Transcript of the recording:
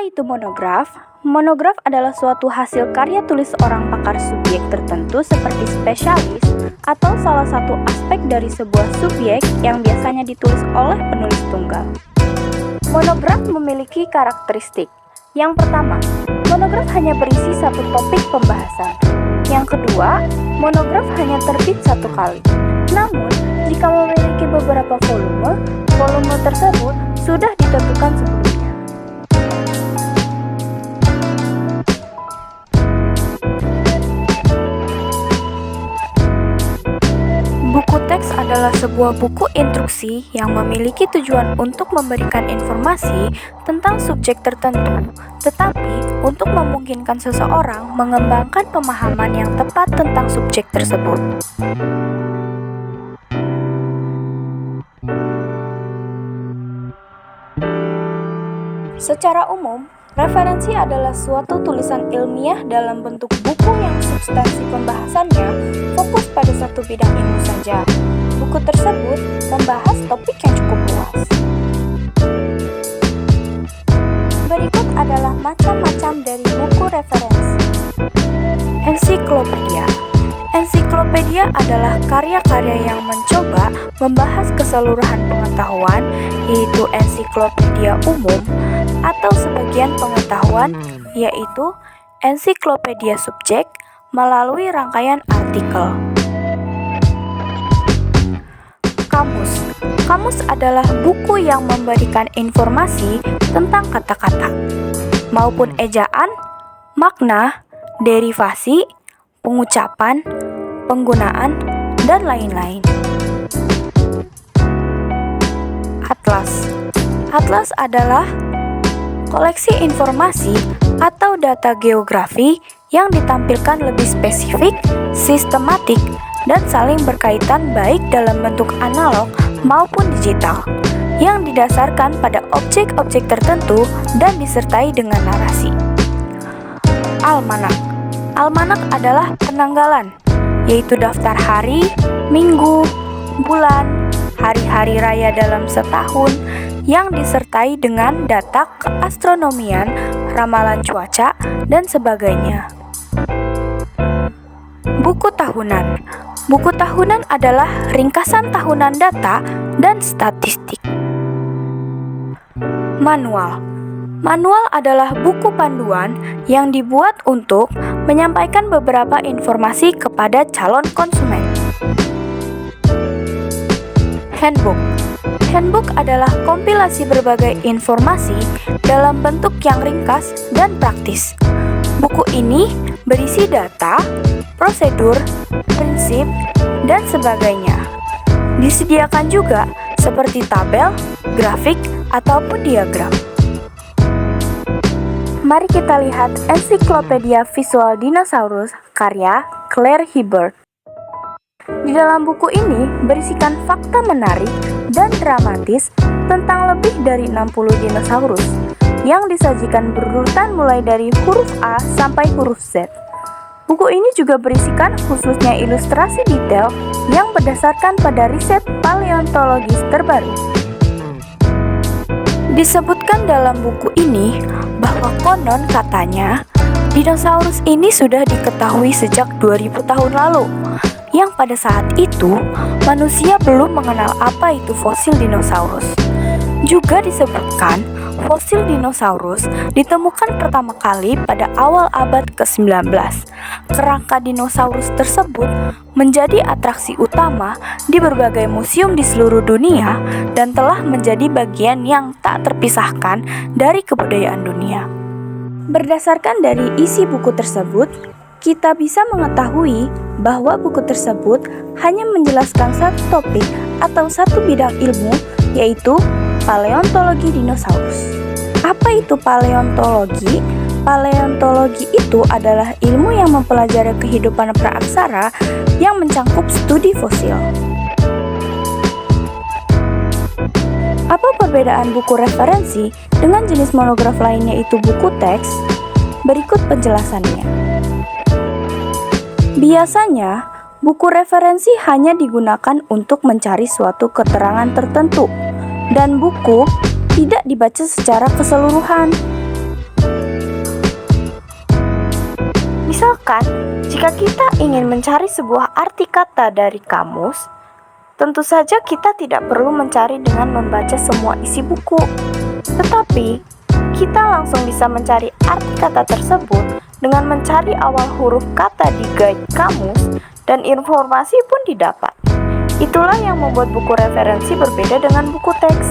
Apa itu monograf? Monograf adalah suatu hasil karya tulis seorang pakar subjek tertentu seperti spesialis atau salah satu aspek dari sebuah subjek yang biasanya ditulis oleh penulis tunggal. Monograf memiliki karakteristik. Yang pertama, monograf hanya berisi satu topik pembahasan. Yang kedua, monograf hanya terbit satu kali. Namun, jika memiliki beberapa volume, volume tersebut sudah ditentukan sebelumnya. Buku teks adalah sebuah buku instruksi yang memiliki tujuan untuk memberikan informasi tentang subjek tertentu, tetapi untuk memungkinkan seseorang mengembangkan pemahaman yang tepat tentang subjek tersebut. Secara umum, referensi adalah suatu tulisan ilmiah dalam bentuk buku yang substansi pembahasannya fokus pada satu bidang ilmu saja. Buku tersebut membahas topik yang cukup luas. Berikut adalah macam-macam dari buku referensi. Ensiklopedia. Ensiklopedia adalah karya-karya yang mencoba membahas keseluruhan pengetahuan, yaitu ensiklopedia umum, atau sebagian pengetahuan, yaitu ensiklopedia subjek, melalui rangkaian artikel. Kamus. Kamus adalah buku yang memberikan informasi tentang kata-kata, maupun ejaan, makna, derivasi, pengucapan, penggunaan, dan lain-lain. Atlas. Atlas adalah koleksi informasi atau data geografi yang ditampilkan lebih spesifik, sistematik, dan saling berkaitan baik dalam bentuk analog maupun digital, yang didasarkan pada objek-objek tertentu dan disertai dengan narasi. Almanak. Almanak adalah penanggalan, yaitu daftar hari, minggu, bulan, hari-hari raya dalam setahun, yang disertai dengan data keastronomian, ramalan cuaca, dan sebagainya. Buku tahunan. Buku tahunan adalah ringkasan tahunan data dan statistik. Manual. Manual adalah buku panduan yang dibuat untuk menyampaikan beberapa informasi kepada calon konsumen. Handbook. Handbook adalah kompilasi berbagai informasi dalam bentuk yang ringkas dan praktis. Buku ini berisi data, prosedur, prinsip, dan sebagainya. Disediakan juga seperti tabel, grafik, ataupun diagram. Mari kita lihat ensiklopedia visual dinosaurus karya Claire Hibbert. Di dalam buku ini berisikan fakta menarik dan dramatis tentang lebih dari 60 dinosaurus yang disajikan berurutan mulai dari huruf A sampai huruf Z. Buku ini juga berisikan khususnya ilustrasi detail yang berdasarkan pada riset paleontologis terbaru. Disebutkan dalam buku ini bahwa konon katanya dinosaurus ini sudah diketahui sejak 2000 tahun lalu, yang pada saat itu manusia belum mengenal apa itu fosil dinosaurus. Juga disebutkan fosil dinosaurus ditemukan pertama kali pada awal abad ke-19. Kerangka dinosaurus tersebut menjadi atraksi utama di berbagai museum di seluruh dunia dan telah menjadi bagian yang tak terpisahkan dari kebudayaan dunia. Berdasarkan dari isi buku tersebut, kita bisa mengetahui bahwa buku tersebut hanya menjelaskan satu topik atau satu bidang ilmu, yaitu paleontologi dinosaurus. Apa itu paleontologi? Paleontologi itu adalah ilmu yang mempelajari kehidupan praaksara yang mencangkup studi fosil. Apa perbedaan buku referensi dengan jenis monograf lainnya, yaitu buku teks? Berikut penjelasannya. Biasanya, buku referensi hanya digunakan untuk mencari suatu keterangan tertentu, dan buku tidak dibaca secara keseluruhan. Bahkan, jika kita ingin mencari sebuah arti kata dari kamus, tentu saja kita tidak perlu mencari dengan membaca semua isi buku, tetapi kita langsung bisa mencari arti kata tersebut dengan mencari awal huruf kata di guide kamus, dan informasi pun didapat. Itulah yang membuat buku referensi berbeda dengan buku teks.